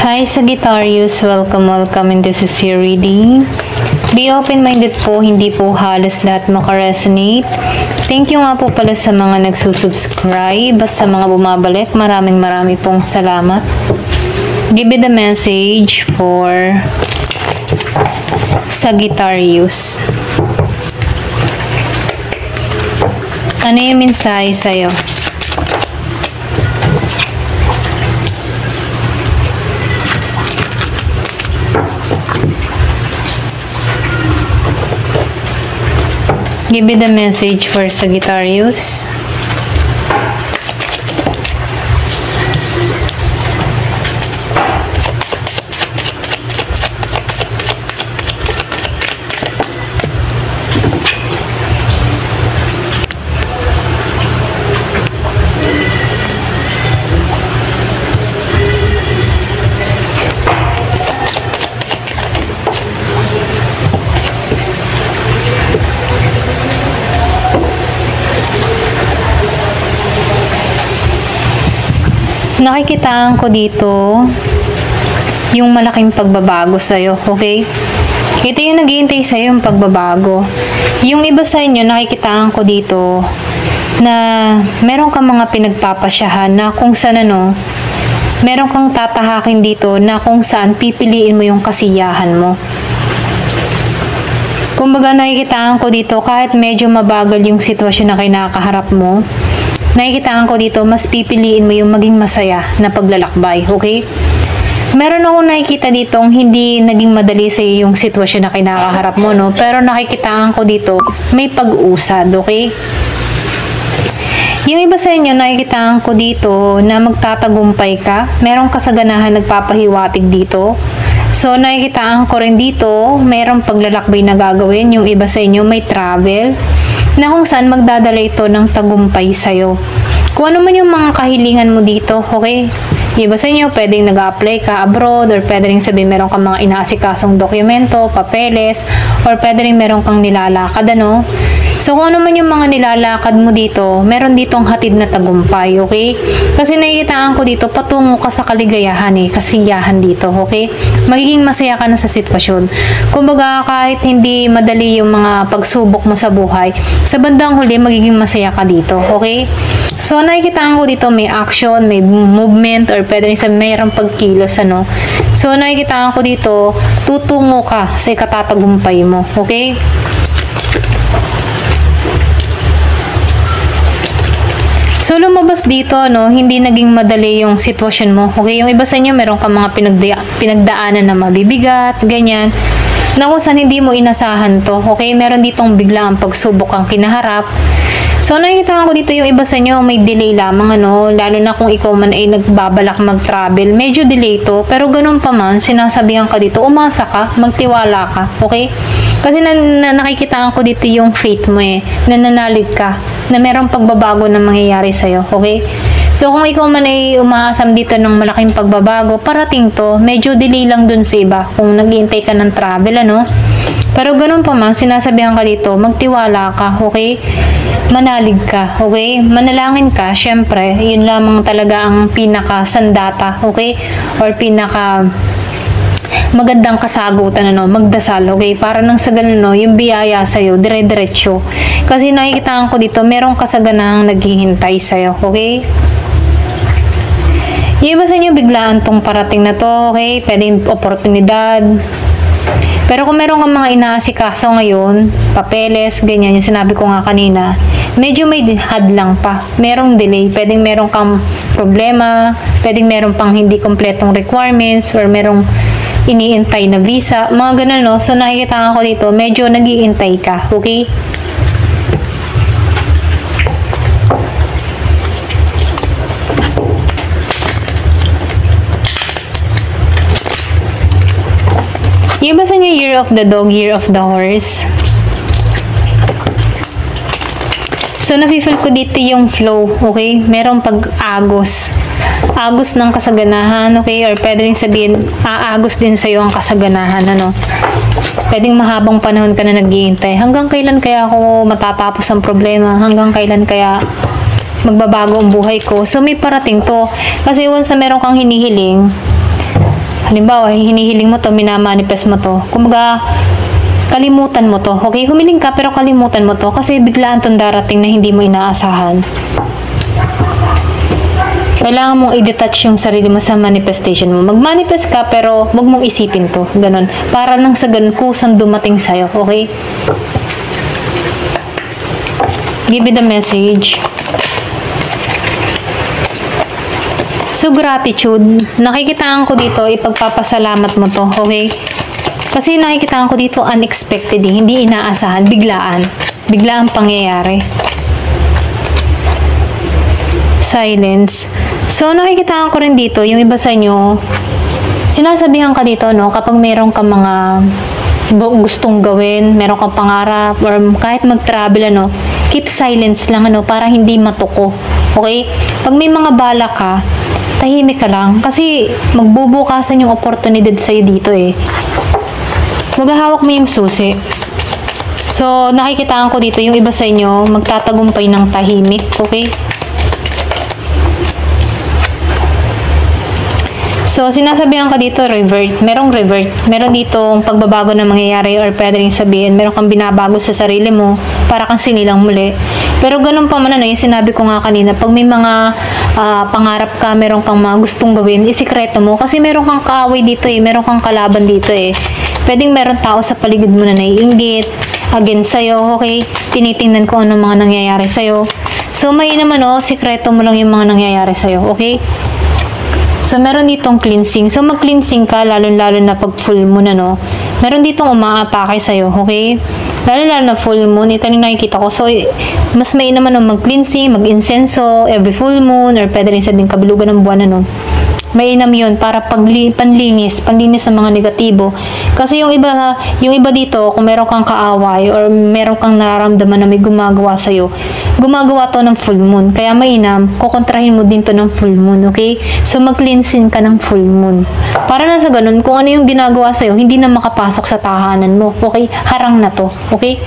Hi Sagittarius, welcome in this is your reading. Be open-minded po, hindi po halos lahat makaresonate. Thank you nga po pala sa mga nagsusubscribe at sa mga bumabalik. Maraming pong salamat. Give me the message for Sagittarius. Ano yung mensahe sa'yo? Give me the message for Sagittarius. Nakikitaan ko dito yung malaking pagbabago sa'yo, okay? Ito yung naghihintay sa'yo yung pagbabago. Yung iba sa inyo, nakikitaan ko dito na meron kang mga pinagpapasyahan na kung saan meron kang tatahakin dito na kung saan pipiliin mo yung kasiyahan mo. Kumbaga nakikitaan ko dito kahit medyo mabagal yung sitwasyon na kinakaharap mo, nakikitaan ko dito, mas pipiliin mo yung maging masaya na paglalakbay, okay? Meron akong nakikita dito hindi naging madali sa yung sitwasyon na kinakaharap mo, no? Pero nakikitaan ko dito, may pag-usad, okay? Yung iba sa inyo, nakikitaan ko dito na magtatagumpay ka. Merong kasaganahan nagpapahiwatig dito. So, nakikitaan ko rin dito, merong paglalakbay na gagawin. Yung iba sa inyo, may travel na kung saan magdadala ito ng tagumpay sa'yo. Kung ano man yung mga kahilingan mo dito, okay? Iba sa inyo, pwedeng nag-apply ka abroad, or pwede rin sabihin meron kang mga inaasikasong dokumento, papeles, or pwede rin meron kang nilalakad, So, kung ano man yung mga nilalakad mo dito, meron ditong hatid na tagumpay, okay? Kasi nakikitaan ko dito, patungo ka sa kaligayahan kasiyahan dito, okay? Magiging masaya ka na sa sitwasyon. Kumbaga, kahit hindi madali yung mga pagsubok mo sa buhay, sa bandang huli, magiging masaya ka dito, okay? So, nakikitaan ko dito, may action, may movement, or pwede rin sa mayroong pagkilos, So, nakikitaan ko dito, tutungo ka sa ikatatagumpay mo, okay? So, lumabas dito, hindi naging madali yung sitwasyon mo. Okay, yung iba sa inyo, meron kang mga pinagdaanan na mabibigat, ganyan, na kung saan hindi mo inasahan to. Okay, meron ditong biglang pagsubok ang kinaharap. So, nakikita ko dito yung iba sa inyo, may delay lamang, lalo na kung ikaw man ay nagbabalak mag-travel. Medyo delay to, pero ganun pa man, sinasabihan ka dito, umasa ka, magtiwala ka, okay? Kasi nakikitaan ko dito yung faith mo nananalig ka, na merong pagbabago na mangyayari sa'yo, okay? So, kung ikaw man ay umaasam dito ng malaking pagbabago, parating to, medyo delay lang dun sa iba, kung nag-iintay ka ng travel, Pero ganun pa man, sinasabihan ka dito, magtiwala ka, okay? Manalig ka, okay? Manalangin ka, syempre, yun lamang talaga ang pinaka-sandata, okay? Or pinaka magandang kasagutan, magdasal, okay? Para nang sa ganun, yung biyaya sa'yo, dire-diretso. Kasi nakikitaan ko dito, merong kasaganahang naghihintay sa'yo, okay? Yung iba sa inyo, biglaan tong parating na to, okay? Pwedeng oportunidad. Pero kung meron kang mga inaasikaso ngayon, papeles, ganyan, yung sinabi ko nga kanina, medyo may hadlang pa. Merong delay. Pwedeng meron kang problema, pwedeng meron pang hindi kompletong requirements, or merong iniintay na visa, mga ganun, So, nakikita ko dito, medyo nag-iintay ka, okay? Yung ba sa inyo, year of the dog, year of the horse? So, nafe-feel ko dito yung flow, okay? Merong pag-agos. Agos ng kasaganahan, okay? Or pwede rin sabihin, aagos din sa'yo ang kasaganahan, Pwedeng mahabang panahon ka na naghihintay. Hanggang kailan kaya ako matatapos ang problema? Hanggang kailan kaya magbabago ang buhay ko. So, may parating to. Kasi once na meron kang hinihiling, Halimbawa, hinihiling mo to, minamanifest mo to. Kumbaga, kalimutan mo to. Okay, humiling ka pero kalimutan mo to kasi biglaan tong darating na hindi mo inaasahan. Kailangan mong i-detach yung sarili mo sa manifestation mo. Mag-manifest ka pero wag mong isipin to. Ganon. Para nang sa ganun kusang dumating sa'yo. Okay? Give me the message. So, gratitude. Nakikitaan ko dito, ipagpapasalamat mo to. Okay? Kasi nakikitaan ko dito unexpected. Hindi inaasahan. Biglaan. Biglaan pangyayari. Silence. So, nakikitaan ko rin dito, yung iba sa inyo, sinasabihan ka dito, no, kapag meron ka mga gustong gawin, meron kang pangarap, or kahit mag-travel, ano, keep silence lang, ano, para hindi matuko. Okay? Pag may mga bala ka, tahimik ka lang, kasi magbubukasan yung oportunidad sa'yo dito, eh. Maghahawak mo yung susi. So, nakikitaan ko dito, yung iba sa inyo, magtatagumpay ng tahimik, okay? So, sinasabihan ka dito, revert. Merong revert. Meron ditong pagbabago na mangyayari or pwede rin sabihin, meron kang binabago sa sarili mo para kang sinilang muli. Pero ganun pa man, yung sinabi ko nga kanina, pag may mga pangarap ka, meron kang mga gustong gawin, isikreto mo. Kasi meron kang kaaway dito eh, meron kang kalaban dito eh. Pwedeng meron tao sa paligid mo na naiinggit, against sa'yo, okay? Tinitingnan ko ano mga nangyayari sa'yo. So, may naman sikreto mo lang yung mga nangyayari sa'yo, okay? So, meron ditong cleansing. So, mag-cleansing ka, lalo-lalo na pag full moon, ano. Meron ditong umaatake sa'yo, okay? Lalo-lalo na full moon, ito yung nakikita ko. So, mas may naman mag-cleansing, mag-insenso, every full moon, or pwede rin sabihin kabilugan ng buwan, ano. Mainam yun para panlinis sa mga negatibo. Kasi yung iba dito, kung meron kang kaaway or meron kang nararamdaman na may gumagawa sa'yo, gumagawa to ng full moon. Kaya mainam, kukontrahin mo din to ng full moon, okay? So, mag-cleansing ka ng full moon. Para na sa ganun, kung ano yung ginagawa sa'yo, hindi na makapasok sa tahanan mo, okay? Harang na to, okay?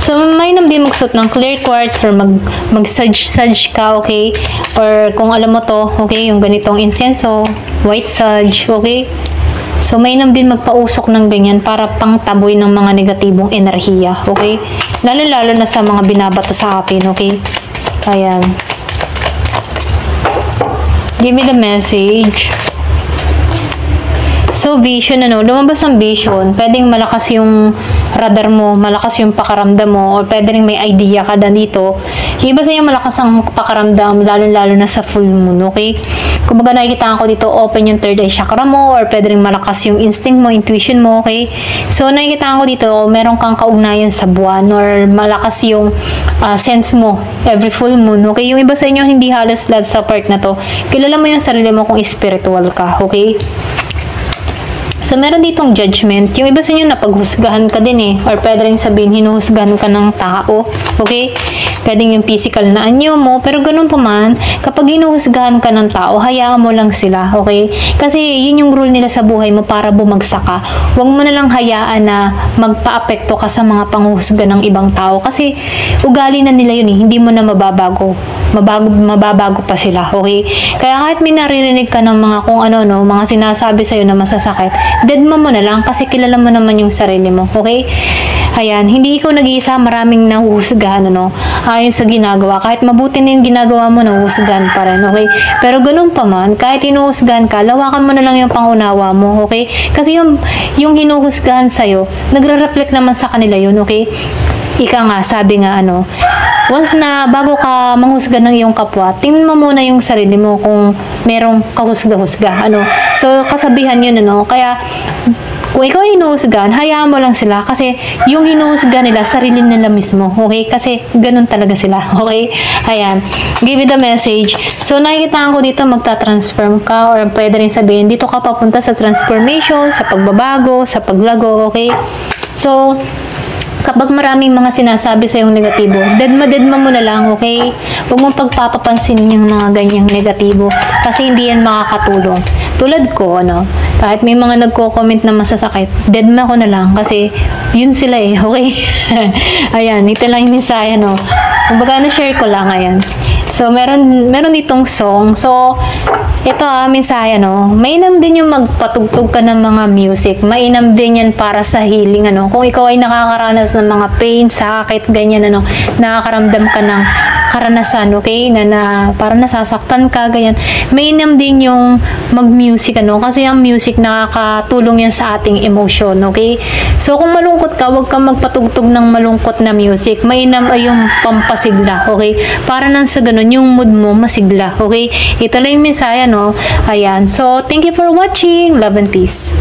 So, mainam din magsuot ng clear quartz or mag-sage ka, okay? Or kung alam mo to, okay, yung ganitong insenso, white sage, okay? So, mainam din magpausok ng ganyan para pangtaboy ng mga negatibong enerhiya, okay? Lalo-lalo na sa mga binabato sa atin, okay? Ayan. Give me the message. So, vision, ano, lumabas ang vision. Pwedeng malakas yung radar mo, malakas yung pakaramdam mo, or pwede rin may idea ka na dito. Yung iba sa inyo malakas ang pakaramdam, lalo-lalo na sa full moon, okay? Kumbaga nakikita ko dito, open yung third eye chakra mo, or pwede rin malakas yung instinct mo, intuition mo, okay? So, nakikita ko dito, meron kang kaugnayan sa buwan, or malakas yung sense mo every full moon, okay? Yung iba sa inyo, hindi halos lahat sa part na to. Kilala mo yung sarili mo kung spiritual ka, okay? So, meron ditong judgment. Yung iba sa inyo, napaghusgahan ka din eh. Or pwede rin sabihin, hinuhusgahan ka ng tao. Okay? Pwedeng yung physical na anyo mo. Pero ganun pa man, kapag hinuhusgahan ka ng tao, hayaan mo lang sila. Okay? Kasi yun yung rule nila sa buhay mo para bumagsak ka. Huwag mo na lang hayaan na magpa-apekto ka sa mga panghusga ng ibang tao. Kasi ugali na nila yun eh. Hindi mo na mababago. Mababago pa sila. Okay? Kaya kahit may naririnig ka ng mga kung ano, no, mga sinasabi sa'yo na masasakit, deadma mo na lang kasi kilala mo naman yung sarili mo, okay? Ayan, hindi ikaw nag-iisa, maraming nahuhusgahan, ano, ayon sa ginagawa. Kahit mabuti na yung ginagawa mo, nahuhusgahan pa rin, okay? Pero ganun pa man, kahit hinuhusgahan ka, lawakan mo na lang yung pangunawa mo, okay? Kasi yung hinuhusgahan sa'yo, nagre-reflect naman sa kanila yun, okay? Ika nga, sabi nga, ano, once na bago ka manghusga ng iyong kapwa, tingnan mo muna yung sarili mo kung merong kahusga-husga. Ano? So, kasabihan yun, ano? Kaya, kung ikaw ay hinuhusgahan, hayaan mo lang sila kasi yung hinuhusga nila, sarili nila mismo. Okay? Kasi, ganun talaga sila. Okay? Ayan. Give me the message. So, nakikita ko dito, magta-transform ka or pwede rin sabihin, dito ka papunta sa transformation, sa pagbabago, sa paglago. Okay? So, kapag maraming mga sinasabi sa yung negatibo, deadma mo na lang, okay? Huwag mong pagpapapansin yung mga ganyang negatibo kasi hindi yan makakatulong. Tulad ko, ano, kahit may mga nagko-comment na masasakit, deadma ko na lang kasi yun sila eh, okay? Ayan, ito lang yung mensahe, no? Kumbaga, na-share ko lang, ayan. So, meron ditong song. So, ito mensahe, mainam din yung magpatugtog ka ng mga music. Mainam din yan para sa healing, Kung ikaw ay nakakaranas ng mga pain, sakit, ganyan, nakakaramdam ka ng karanasan, okay? Na parang nasasaktan ka, ganyan. Mainam din yung mag-music, Kasi ang music nakakatulong yan sa ating emotion, okay? So, kung malungkot ka, huwag kang magpatugtog ng malungkot na music. Mainam ay yung pampasigla, okay? Para nang sa ganun, yung mood mo masigla, okay? Ito lang yung mensahe, Ayan. So, thank you for watching. Love and peace.